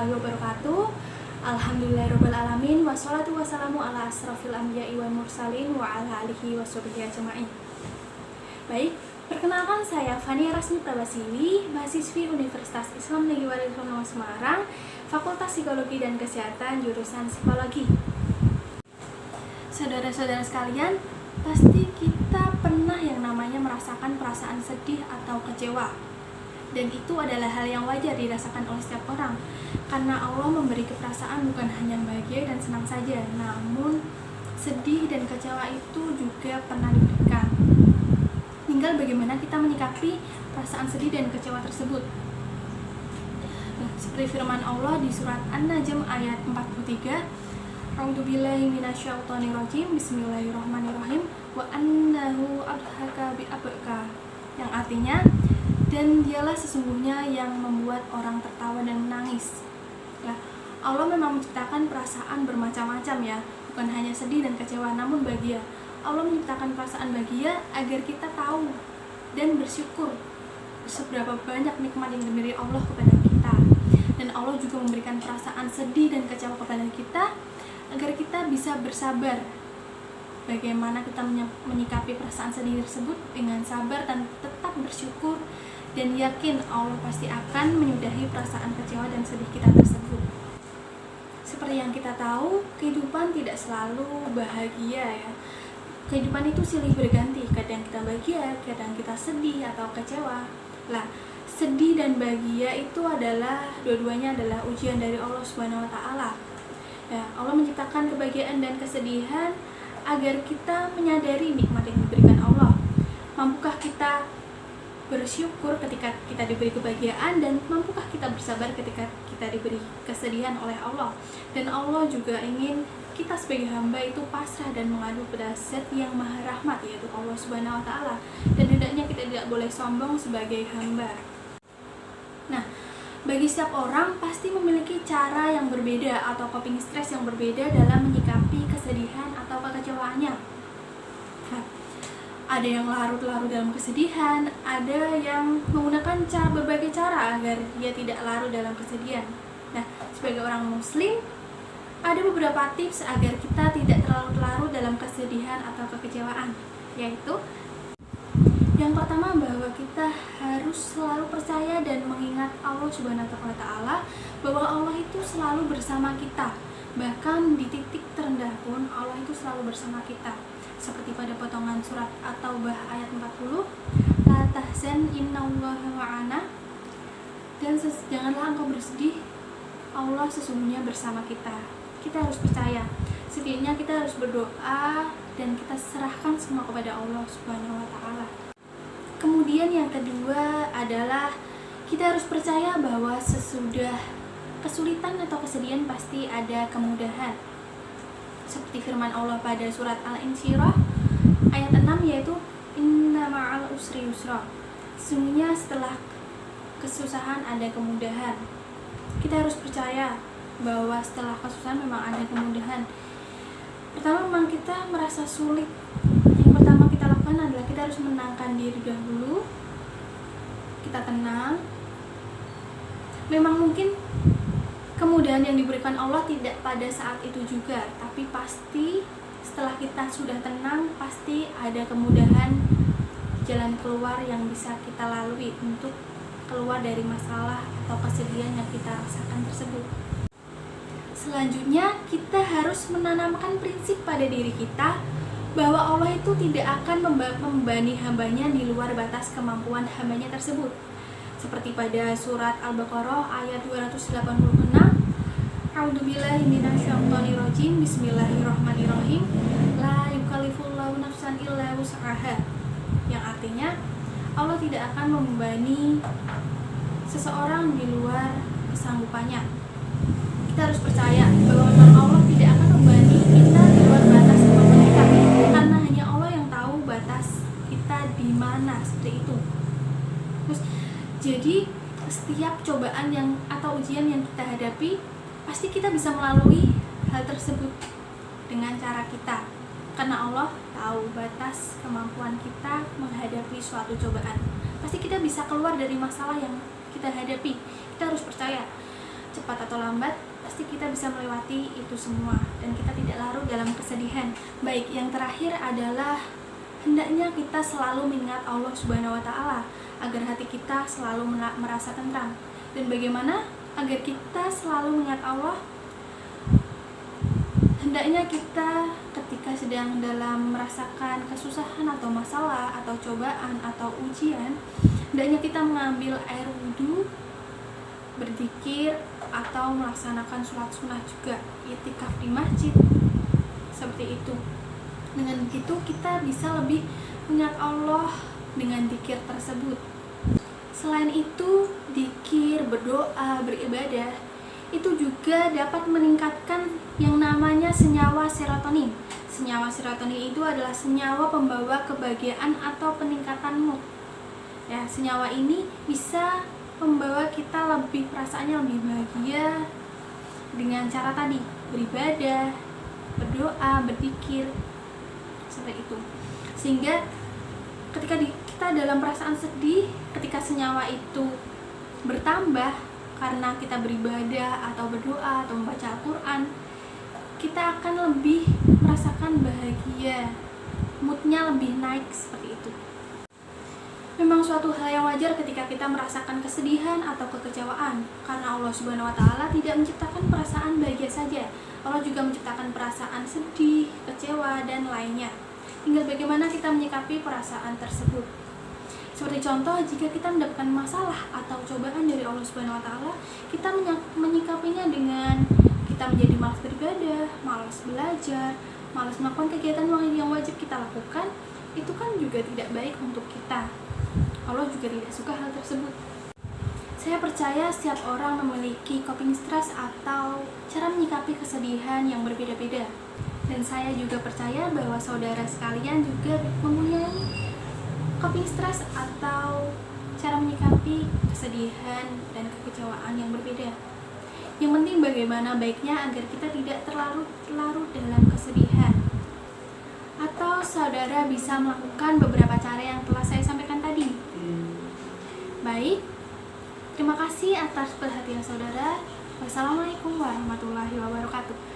warahmatullahi wabarakatuh. Alhamdulillahirrabbilalamin. Wassalatu wassalamu ala asrafil anbiya'i wal mursalin wa ala alihi washabihi ajma'in. Baik, perkenalkan saya Fania Rasmi Prabasiwi, mahasiswi Universitas Islam Negeri Walisongo Semarang, Fakultas Psikologi dan Kesehatan, jurusan Psikologi. Saudara-saudara sekalian, pasti kita pernah yang namanya merasakan perasaan sedih atau kecewa. Dan itu adalah hal yang wajar dirasakan oleh setiap orang, karena Allah memberi keperasaan bukan hanya bahagia dan senang saja, namun sedih dan kecewa itu juga pernah diberikan. Tinggal bagaimana kita menyikapi perasaan sedih dan kecewa tersebut. Seperti firman Allah di surat An-Najm ayat 43, A'udzubillahi minasyaitonirrajim, Bismillahirrahmanirrahim, wa annahu adhaka bi abka, yang artinya, dan dialah sesungguhnya yang membuat orang tertawa dan menangis. Ya, Allah memang menciptakan perasaan bermacam-macam ya, bukan hanya sedih dan kecewa, namun bahagia. Allah menciptakan perasaan bahagia agar kita tahu dan bersyukur seberapa banyak nikmat yang diberi Allah kepada kita. Dan Allah juga memberikan perasaan sedih dan kecewa kepada kita agar kita bisa bersabar. Bagaimana kita menyikapi perasaan sedih tersebut dengan sabar dan tetap bersyukur dan yakin Allah pasti akan menyudahi perasaan kecewa dan sedih kita tersebut. Seperti yang kita tahu, kehidupan tidak selalu bahagia ya. Kehidupan itu silih berganti, kadang kita bahagia, kadang kita sedih atau kecewa. Lah, sedih dan bahagia itu adalah dua-duanya adalah ujian dari Allah Subhanahu wa taala. Ya, Allah menciptakan kebahagiaan dan kesedihan agar kita menyadari nikmat yang diberikan Allah. Mampukah kita bersyukur ketika kita diberi kebahagiaan, dan mampukah kita bersabar ketika kita diberi kesedihan oleh Allah. Dan Allah juga ingin kita sebagai hamba itu pasrah dan mengadu pada Zat yang Maha Rahmat, yaitu Allah Subhanahu wa taala. Dan hendaknya kita tidak boleh sombong sebagai hamba. Nah, bagi setiap orang pasti memiliki cara yang berbeda atau coping stress yang berbeda dalam menyikapi kesedihan atau kekecewaannya. Ada yang larut-larut dalam kesedihan, ada yang menggunakan berbagai cara agar dia tidak larut dalam kesedihan. Nah, sebagai orang muslim, ada beberapa tips agar kita tidak terlalu larut dalam kesedihan atau kekecewaan, yaitu yang pertama, bahwa kita harus selalu percaya dan mengingat Allah Subhanahu wa taala, bahwa Allah itu selalu bersama kita. Bahkan di titik terendah pun Allah itu selalu bersama kita. Seperti pada potongan surat At-Taubah ayat 40, la tahzan innallaha ma'ana, dan janganlah engkau bersedih, Allah sesungguhnya bersama kita. Kita harus percaya, setidaknya kita harus berdoa dan kita serahkan semua kepada Allah Subhanahu wa taala. Kemudian yang kedua adalah kita harus percaya bahwa sesudah kesulitan atau kesedihan pasti ada kemudahan. Seperti firman Allah pada surat Al-Insyirah ayat 6, yaitu inna ma'al usri yusra, sesungguhnya setelah kesusahan ada kemudahan. Kita harus percaya bahwa setelah kesusahan memang ada kemudahan. Pertama, memang kita merasa sulit, yang pertama kita lakukan adalah kita harus menenangkan diri dahulu. Kita tenang. Memang mungkin kemudahan yang diberikan Allah tidak pada saat itu juga, tapi pasti setelah kita sudah tenang, pasti ada kemudahan jalan keluar yang bisa kita lalui untuk keluar dari masalah atau kesedihan yang kita rasakan tersebut. Selanjutnya, kita harus menanamkan prinsip pada diri kita bahwa Allah itu tidak akan membebani hambanya di luar batas kemampuan hambanya tersebut. Seperti pada surat Al-Baqarah ayat 286, A'udzubillahi minasyaitonirrajim, Bismillahirrahmanirrahim, la yukallifullahu nafsan illa wus'aha, yang artinya Allah tidak akan membebani seseorang di luar kesanggupannya. Kita harus percaya bahwa memang Allah tidak akan membebani kita di luar batas kemampuan kita, karena hanya Allah yang tahu batas kita di mana, seperti itu. Terus, jadi setiap cobaan yang atau ujian yang kita hadapi, pasti kita bisa melalui hal tersebut dengan cara kita, karena Allah tahu batas kemampuan kita menghadapi suatu cobaan. Pasti kita bisa keluar dari masalah yang kita hadapi. Kita harus percaya. cepat atau lambat pasti kita bisa melewati itu semua dan kita tidak larut dalam kesedihan. Baik, yang terakhir adalah hendaknya kita selalu mengingat Allah Subhanahu wa taala agar hati kita selalu merasa tentram. Dan bagaimana agar kita selalu mengingat Allah? Hendaknya kita ketika sedang dalam merasakan kesusahan atau masalah atau cobaan atau ujian, hendaknya kita mengambil air wudhu, berzikir, atau melaksanakan sholat sunnah juga, i'tikaf di masjid, seperti itu. Dengan begitu kita bisa lebih mengingat Allah dengan zikir tersebut. Selain itu, zikir, berdoa, beribadah itu juga dapat meningkatkan yang namanya senyawa serotonin. Senyawa serotonin itu adalah senyawa pembawa kebahagiaan atau peningkatan mood. Ya, senyawa ini bisa membawa kita lebih perasaannya lebih bahagia dengan cara tadi, beribadah, berdoa, berzikir, seperti itu. Sehingga ketika kita dalam perasaan sedih, ketika senyawa itu bertambah karena kita beribadah atau berdoa atau membaca Al-Quran, kita akan lebih merasakan bahagia, moodnya lebih naik, seperti itu. Memang suatu hal yang wajar ketika kita merasakan kesedihan atau kekecewaan, karena Allah Subhanahu wa taala tidak menciptakan perasaan bahagia saja. Allah juga menciptakan perasaan sedih, kecewa, dan lainnya. Tinggal bagaimana kita menyikapi perasaan tersebut. Seperti contoh, jika kita mendapatkan masalah atau cobaan dari Allah Subhanahu wa taala, kita menyikapinya dengan kita menjadi malas beribadah, malas belajar, malas melakukan kegiatan yang wajib kita lakukan, itu kan juga tidak baik untuk kita. Allah juga tidak suka hal tersebut. Saya percaya setiap orang memiliki coping stress atau cara menyikapi kesedihan yang berbeda-beda. Dan saya juga percaya bahwa saudara sekalian juga mempunyai coping stress atau cara menyikapi kesedihan dan kekecewaan yang berbeda. Yang penting bagaimana baiknya agar kita tidak terlarut dalam kesedihan. Atau saudara bisa melakukan beberapa cara yang telah saya sampaikan tadi. Baik, terima kasih atas perhatian saudara. Wassalamualaikum warahmatullahi wabarakatuh.